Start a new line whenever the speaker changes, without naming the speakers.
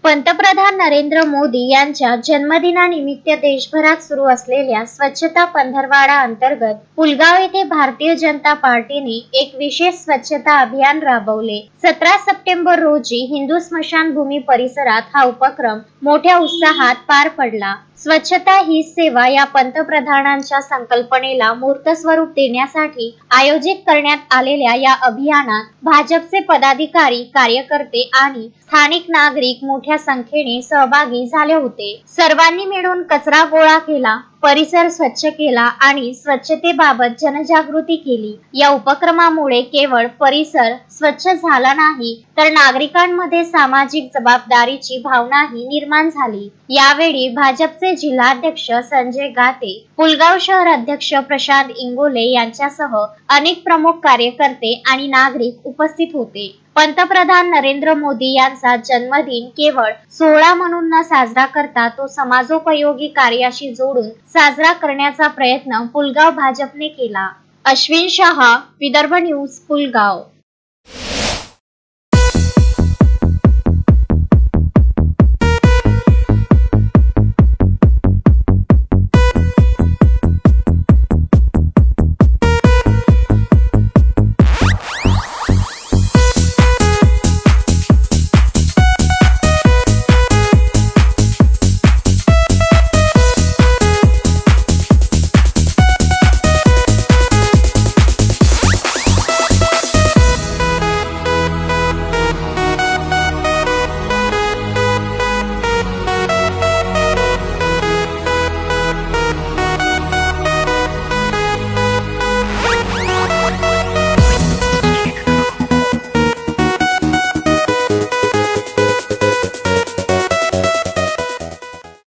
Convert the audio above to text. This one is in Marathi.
पंतप्रधान नरेंद्र मोदी यांच्या जन्मदिनानिमित्त देशभरात सुरू असलेल्या स्वच्छता पंधरवडा अंतर्गत पुलगाव येथे भारतीय जनता पार्टीने एक विशेष स्वच्छता अभियान राबवले। 17 सप्टेंबर रोजी हिंदू स्मशानभूमी परिसरात हा उपक्रम मोठ्या उत्साहात पार पडला। स्वच्छता ही सेवा या पंतप्रधानांच्या संकल्पनेला मूर्त स्वरूप देण्यासाठी आयोजित करण्यात आलेल्या या अभियानात भाजपचे पदाधिकारी, कार्यकर्ते आणि स्थानिक नागरिक मोठ्या संख्येने सहभागी झाले होते। सर्वांनी मिळून कचरा गोळा केला, परिसर स्वच्छ केला आणि स्वच्छतेबाबत जनजागृती केली। या उपक्रमामुळे केवळ परिसर स्वच्छ झाला नाही तर नागरिकांमध्ये सामाजिक जबाबदारीची भावनाही निर्माण झाली। यावेळी भाजपचे जिल्हाध्यक्ष संजय गाते, पुलगाव शहर अध्यक्ष प्रशांत इंगोले यांच्यासह अनेक प्रमुख कार्यकर्ते आणि नागरिक उपस्थित होते। पंतप्रधान नरेंद्र मोदी यांचा जन्मदिन केवळ सोहळा म्हणून न साजरा करता तो समाजोपयोगी कार्याशी जोडून साजरा करण्याचा प्रयत्न पुलगाव भाजपने केला। अश्विन शहा, विदर्भ न्यूज, पुलगाव।